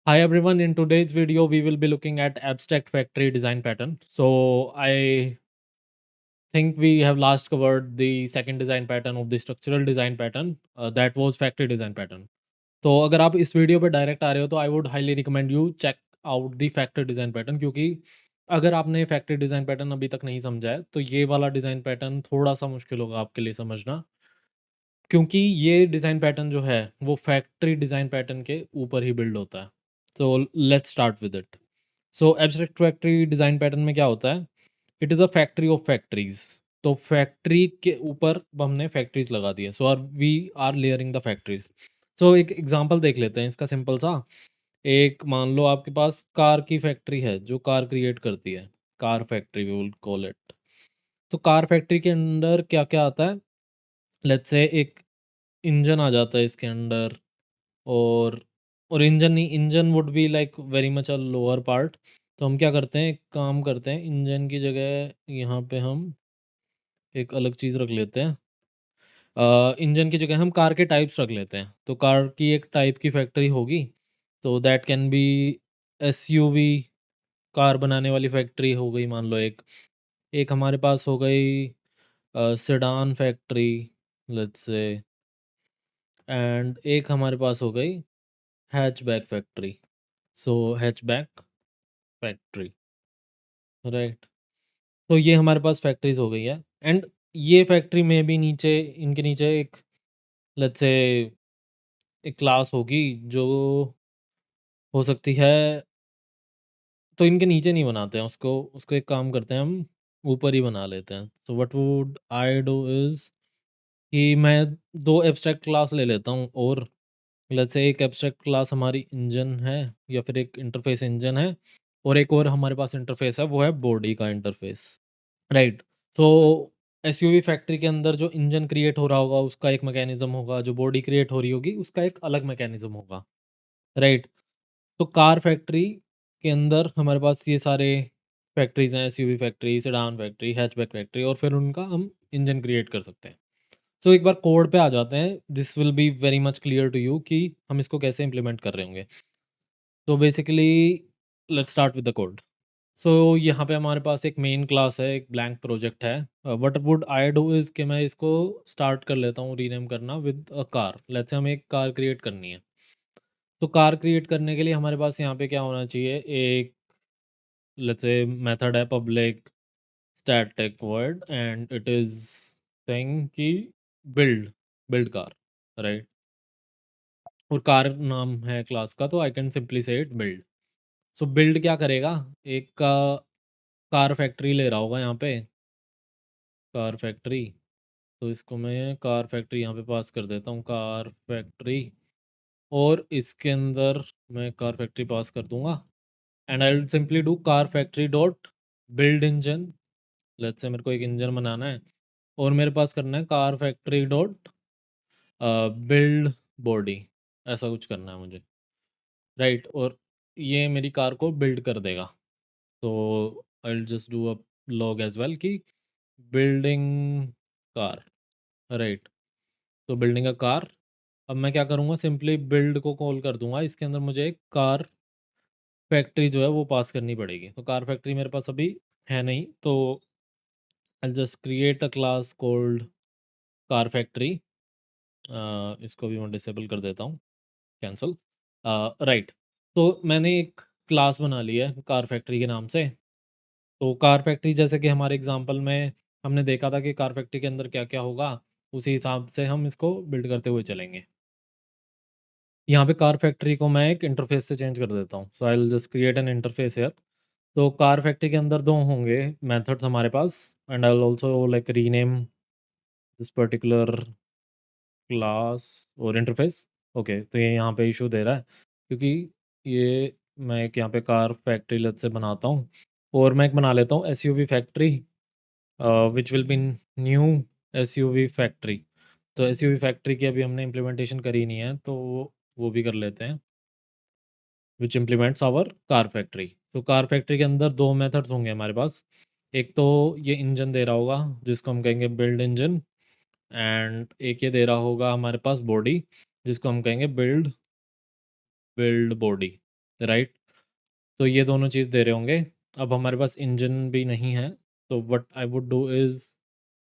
Hi everyone, in today's video we will be looking at abstract factory design pattern. So I think we have last covered the second design pattern of the structural design pattern, that was factory design pattern. तो अगर आप इस video पे direct आ रहे हो तो I would highly recommend you check out the factory design pattern, क्योंकि अगर आपने फैक्ट्री डिज़ाइन पैटर्न अभी तक नहीं समझा है तो ये वाला डिज़ाइन पैटर्न थोड़ा-सा मुश्किल होगा आपके लिए समझना। क्योंकि ये डिज़ाइन पैटर्न जो है वो फैक्ट्री डिज़ाइन पैटर्न के ऊपर ही बिल्ड होता है। तो let's start with it. So abstract factory design pattern में क्या होता है? It is a factory of factories. तो फैक्ट्री के ऊपर हमने फैक्ट्रीज़ लगा दी है। So we are layering the factories. So एक एग्ज़ाम्पल देख लेते हैं इसका सिंपल सा। एक मान लो आपके पास कार की फैक्ट्री है जो कार क्रिएट करती है। Car factory we will call it. तो कार फैक्ट्री के अंदर क्या-क्या आता है? लेट्स से एक इंजन आ जाता है इसके अंदर। और इंजन नहीं, engine would be like very much a lower part. तो हम क्या करते हैं, एक काम करते हैं, इंजन की जगह यहाँ पे हम एक अलग चीज़ रख लेते हैं। इंजन की जगह हम कार के टाइप्स रख लेते हैं। तो कार की एक टाइप की फैक्ट्री होगी, तो that can be SUV, car बनाने वाली फैक्ट्री हो गई मान लो एक। एक हमारे पास हो गई sedan factory, let's say. And एक हमारे पास हो गई हैचबैक फैक्ट्री। सो हैचबैक फैक्ट्री, राइट। तो ये हमारे पास फैक्ट्रीज हो गई है। एंड ये फैक्ट्री में भी नीचे, इनके नीचे एक, लेट्स से, एक क्लास होगी जो हो सकती है। तो इनके नीचे नहीं बनाते हैं उसको, उसको एक काम करते हैं हम, ऊपर ही बना लेते हैं। So what would I do is कि मैं दो एब्स्ट्रैक्ट क्लास ले लेता हूँ। और लेट्स से एक एब्स्ट्रैक्ट क्लास हमारी इंजन है, या फिर एक इंटरफेस इंजन है। और एक और हमारे पास इंटरफेस है, वो है बॉडी का इंटरफेस, राइट। तो एसयूवी फैक्ट्री के अंदर जो इंजन क्रिएट हो रहा होगा उसका एक मैकेनिज्म होगा, जो बॉडी क्रिएट हो रही होगी उसका एक अलग मैकेनिज्म होगा, राइट। तो कार फैक्ट्री के अंदर हमारे पास ये सारे फैक्ट्रीज हैं, SUV factory, sedan factory, hatchback factory, और फिर उनका हम इंजन क्रिएट कर सकते हैं। सो एक बार कोड पे आ जाते हैं, this will be very much clear to you कि हम इसको कैसे इंप्लीमेंट कर रहे होंगे। तो basically let's start with the code. So यहाँ पे हमारे पास एक मेन क्लास है, एक ब्लैंक प्रोजेक्ट है। What would I do is कि मैं इसको स्टार्ट कर लेता हूँ रीनेम करना with a car. Let's say हमें एक कार क्रिएट करनी है। तो कार क्रिएट करने के लिए हमारे पास यहाँ पे क्या होना चाहिए, एक, लेट्स से, मेथड है public static word, and it is saying कि बिल्ड, बिल्ड कार, राइट। और कार नाम है क्लास का, तो आई कैन सिंपली से इट बिल्ड। सो बिल्ड क्या करेगा, एक का कार फैक्ट्री ले रहा होगा यहाँ पे, कार फैक्ट्री। तो इसको मैं कार फैक्ट्री यहाँ पे पास कर देता हूँ, कार फैक्ट्री। और इसके अंदर मैं कार फैक्ट्री पास कर दूंगा। And I will simply do car factory dot build engine. Let's say मेरे को एक इंजन बनाना है, और मेरे पास करना है car factory dot build body, ऐसा कुछ करना है मुझे, राइट। और ये मेरी कार को बिल्ड कर देगा। तो I will just do a log as well कि बिल्डिंग कार, राइट। तो बिल्डिंग अ कार। अब मैं क्या करूँगा, सिंपली बिल्ड को कॉल कर दूँगा, इसके अंदर मुझे एक कार फैक्ट्री जो है वो पास करनी पड़ेगी। तो कार फैक्ट्री मेरे पास अभी है नहीं, तो I just create a class called car factory. इसको भी मैं डिसेबल कर देता हूँ, कैंसल, राइट। तो मैंने एक क्लास बना ली है कार फैक्ट्री के नाम से। तो कार फैक्ट्री, जैसे कि हमारे एग्जांपल में हमने देखा था कि कार फैक्ट्री के अंदर क्या-क्या होगा, उसी हिसाब से हम इसको बिल्ड करते हुए चलेंगे। यहाँ पे कार फैक्ट्री को मैं एक इंटरफ़ेस से चेंज कर देता हूँ। So I will just create an interface here. तो कार फैक्ट्री के अंदर 2 होंगे मेथड्स हमारे पास, and I will also like rename this particular class और इंटरफ़ेस। ओके, तो ये यहाँ पे इश्यू दे रहा है, क्योंकि ये मैं एक यहाँ पे कार फैक्ट्री लेट्स से बनाता हूँ, और मैं एक बना लेता हूँ SUV factory, which will be new SUV factory. तो एसयूवी फैक्ट्री की अभी हमने इम्प्लीमेंटेशन करी नहीं है, तो वो भी कर लेते हैं, which implements our car factory. तो कार फैक्ट्री के अंदर 2 मेथड्स होंगे हमारे पास। एक तो ये इंजन दे रहा होगा, जिसको हम कहेंगे बिल्ड इंजन। एंड एक ये दे रहा होगा हमारे पास बॉडी, जिसको हम कहेंगे बिल्ड बिल्ड बॉडी। राइट? तो ये दोनों चीज़ दे रहे होंगे। अब हमारे पास इंजन भी नहीं है, तो what I would do is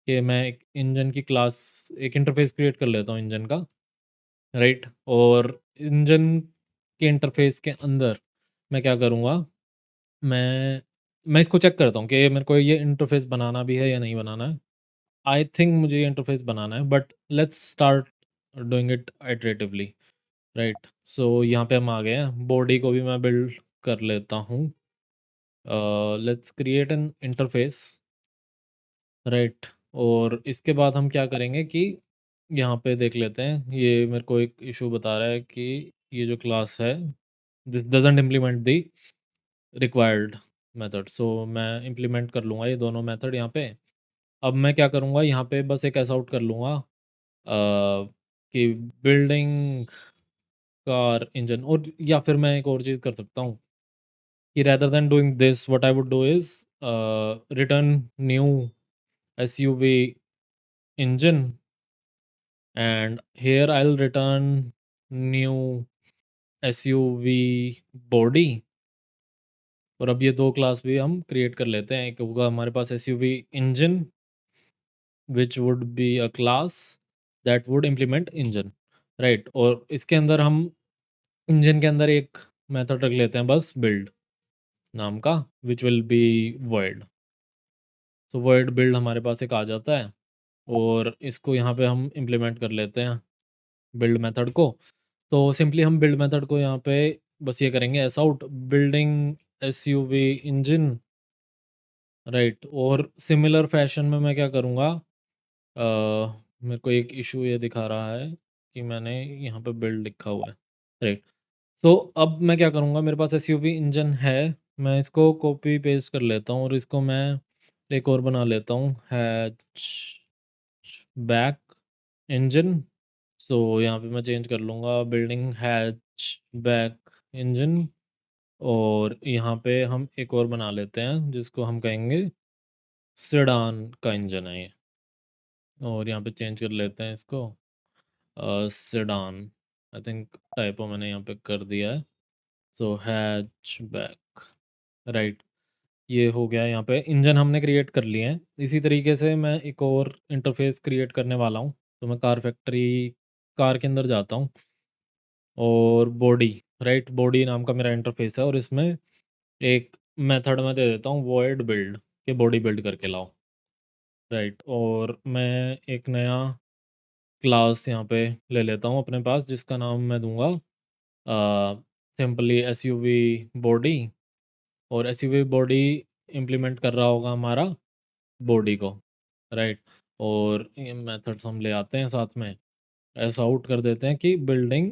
कि मैं एक इंजन की क्लास, एक इंटरफ़ेस क्रिएट कर लेता हूँ इंजन का, राइट? और इंजन के इंटरफ़ेस के अंदर मैं क्या करूँगा, मैं मैं इसको चेक करता हूँ कि मेरे को ये इंटरफ़ेस बनाना भी है या नहीं बनाना है। आई थिंक मुझे ये इंटरफ़ेस बनाना है, but let's start doing it iteratively, right? So यहाँ पे हम आ गए हैं, बॉडी को भी मैं बिल्ड कर लेता हूँ। Let's create an interface, right? और इसके बाद हम क्या करेंगे कि यहाँ पे देख लेते हैं, ये मेरे को एक इश्यू बता रहा है कि ये जो क्लास है, this doesn't implement the required method. So मैं इम्प्लीमेंट कर लूँगा ये दोनों मेथड यहाँ पे। अब मैं क्या करूँगा, यहाँ पे बस एक ऐसा आउट कर लूँगा कि बिल्डिंग कार इंजन, और या फिर मैं एक और चीज़ कर सकता हूँ कि rather than doing this what I would do is return new SUV engine, and here I'll return new SUV body। और अब ये 2 क्लास भी हम क्रिएट कर लेते हैं। एक होगा हमारे पास SUV engine which would be a class that would implement engine, right? और इसके अंदर हम इंजन के अंदर एक मेथड रख लेते हैं बस बिल्ड नाम का, which will be void. So void build हमारे पास एक आ जाता है, और इसको यहाँ पे हम इम्प्लीमेंट कर लेते हैं बिल्ड मेथड को। तो सिंपली हम बिल्ड मेथड को यहाँ पे बस ये करेंगे, S out building SUV engine, right? और सिमिलर फैशन में मैं क्या करूँगा, मेरे को एक इशू ये दिखा रहा है कि मैंने यहाँ पे बिल्ड लिखा हुआ है, राइट? सो अब मैं क्या करूँगा, मेरे पास एसयूवी इंजन है, मैं इसको कॉपी पेस्ट कर लेता हूँ और इसको मैं एक और बना लेता हूँ, हैच बैक इंजन। सो यहाँ पे मैं चेंज कर लूँगा बिल्डिंग हैचबैक इंजन, और यहाँ पे हम एक और बना लेते हैं जिसको हम कहेंगे सेडान का इंजन है ये, और यहाँ पे चेंज कर लेते हैं इसको सेडान। आई थिंक टाइपो मैंने यहाँ पे कर दिया है। सो हैचबैक, राइट? ये हो गया, यहाँ पे इंजन हमने क्रिएट कर लिए हैं। इसी तरीके से मैं एक और इंटरफेस क्रिएट करने वाला हूँ। तो मैं कार फैक्ट्री, कार के अंदर जाता हूँ, और बॉडी, राइट? बॉडी नाम का मेरा इंटरफेस है, और इसमें एक मेथड मैं दे देता हूँ वॉइड बिल्ड, के बॉडी बिल्ड करके लाओ, राइट? और मैं एक नया क्लास यहाँ पे ले लेता हूँ अपने पास, जिसका नाम मैं दूंगा सिंपली एसयूवी बॉडी। और एसयूवी बॉडी इम्प्लीमेंट कर रहा होगा हमारा बॉडी को, राइट? और ये मेथड्स हम ले आते हैं साथ में, ऐसा आउट कर देते हैं कि बिल्डिंग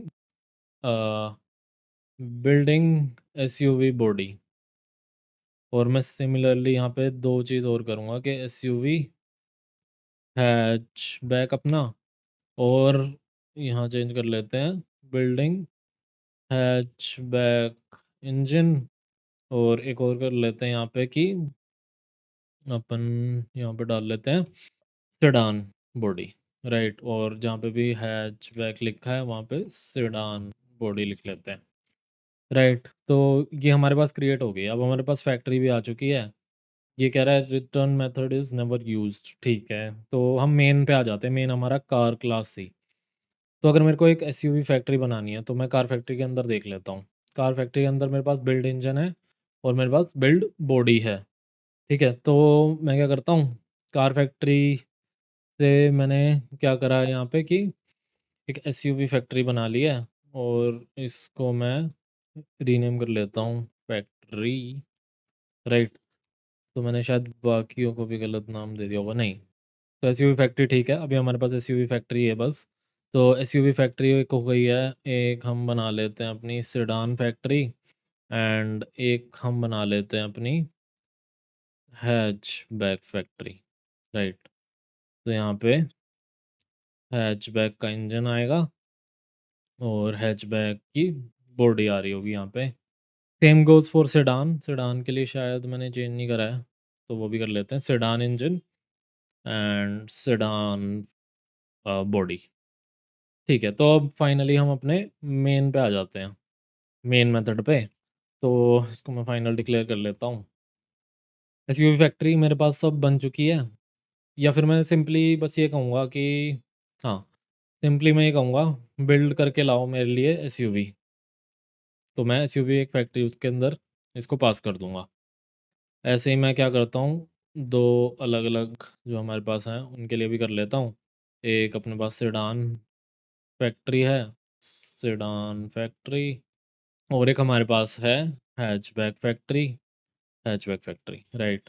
बिल्डिंग एसयूवी बॉडी। और मैं सिमिलरली यहाँ पे 2 चीज़ और करूँगा कि एसयूवी हैचबैक अपना, और यहाँ चेंज कर लेते हैं बिल्डिंग हैचबैक इंजन, और एक और कर लेते हैं यहाँ पे कि अपन यहाँ पे डाल लेते हैं सेडान बॉडी, राइट? और जहाँ पे भी हैचबैक लिखा है वहाँ पे सेडान बॉडी लिख लेते हैं, राइट? तो ये हमारे पास क्रिएट हो गई। अब हमारे पास फैक्ट्री भी आ चुकी है। ये कह रहा है return method is never used, ठीक है। तो हम मेन पे आ जाते हैं, मेन हमारा कार क्लास थी। तो अगर मेरे को एक एसयूवी फैक्ट्री बनानी है, तो मैं कार फैक्ट्री के अंदर देख लेता हूँ। कार फैक्ट्री के अंदर मेरे पास बिल्ड इंजन है, और मेरे पास बिल्ड बॉडी है, ठीक है। तो मैं क्या करता हूँ, कार फैक्ट्री से मैंने क्या करा है यहाँ पे कि एक एसयूवी फैक्ट्री बना ली है, और इसको मैं रीनेम कर लेता हूँ फैक्ट्री, राइट? तो मैंने शायद बाकियों को भी गलत नाम दे दिया होगा, नहीं। तो एसयूवी फैक्ट्री ठीक है, अभी हमारे पास एसयूवी फैक्ट्री है बस। तो एसयूवी फैक्ट्री एक हो गई है, एक हम बना लेते हैं अपनी सेडान फैक्ट्री, एंड एक हम बना लेते हैं अपनी हैचबैक फैक्ट्री, राइट? तो यहाँ पे हैचबैक का इंजन आएगा, और हैचबैक की बॉडी आ रही होगी यहाँ पे। Same goes for sedan, sedan के लिए शायद मैंने चेंज नहीं करा है, तो वो भी कर लेते हैं, sedan engine and sedan body, ठीक है। तो अब फाइनली हम अपने मेन पे आ जाते हैं, मेन मेथड पे। तो इसको मैं फाइनल डिक्लेयर कर लेता हूँ। एसयूवी फैक्ट्री मेरे पास सब बन चुकी है, या फिर मैं सिंपली बस ये कहूँगा कि हाँ, सिंपली मैं ये कहूँगा बिल्ड करके लाओ मेरे लिए एसयूवी। तो मैं एसयूवी एक फैक्ट्री उसके अंदर इसको पास कर दूँगा। ऐसे ही मैं क्या करता हूँ, 2 अलग-अलग जो हमारे पास हैं उनके लिए भी कर लेता हूँ। एक अपने पास सेडान फैक्ट्री है, सेडान फैक्ट्री, और एक हमारे पास है hatchback factory, hatchback factory, right.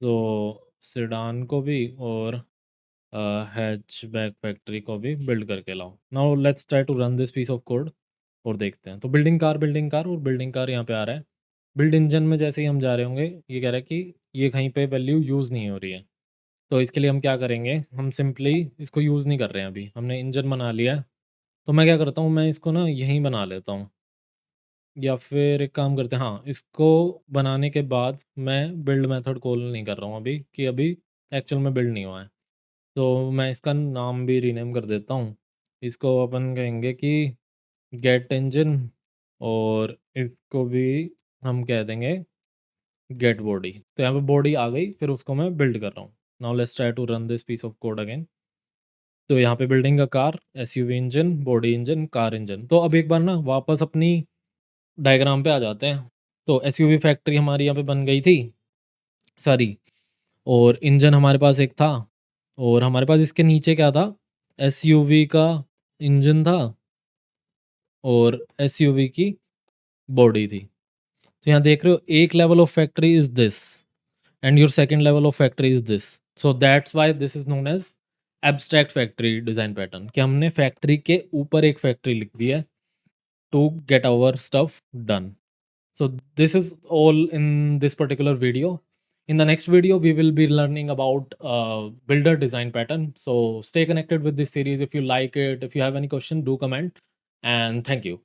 तो सेडान को भी और हैचबैक फैक्ट्री को भी बिल्ड करके लाओ। Now let's try to run this piece of code और देखते हैं। तो बिल्डिंग कार और बिल्डिंग कार यहाँ पे आ रहा है। बिल्ड इंजन में जैसे ही हम जा रहे होंगे, ये कह रहा है कि ये कहीं पे वैल्यू यूज़ नहीं हो रही है। तो इसके लिए हम क्या करेंगे, हम सिंपली इसको यूज़ नहीं कर रहे हैं अभी, हमने इंजन बना लिया है। तो मैं क्या करता हूँ, मैं इसको ना यहीं बना लेता हूँ, या फिर एक काम करते हैं, हाँ, इसको बनाने के बाद मैं बिल्ड मेथड कॉल नहीं कर रहा हूँ अभी, कि अभी एक्चुअल में बिल्ड नहीं हुआ है। तो मैं इसका नाम भी रीनेम कर देता हूँ। इसको अपन कहेंगे कि गेट इंजन, और इसको भी हम कह देंगे गेट बॉडी। तो यहाँ पे बॉडी आ गई, फिर उसको मैं बिल्ड कर रहा हूँ। Now let's try to run this piece of code again. तो यहाँ पे बिल्डिंग का car, SUV engine, body engine, car engine. तो अब एक बार ना वापस अपनी डायग्राम पे आ जाते हैं। तो एसयूवी फैक्ट्री हमारी यहाँ पे बन गई थी सारी, और इंजन हमारे पास एक था, और हमारे पास इसके नीचे क्या था, एसयूवी का इंजन था और एसयूवी की बॉडी थी। तो यहाँ देख रहे हो, एक level of factory is this and your second level of factory is this. So that's why this is known as abstract factory design pattern, कि हमने फैक्ट्री के ऊपर एक फैक्ट्री लिख दी है to get our stuff done. So this is all in this particular video. In the next video, we will be learning about builder design pattern. So stay connected with this series. If you like it, if you have any question, do comment. And thank you.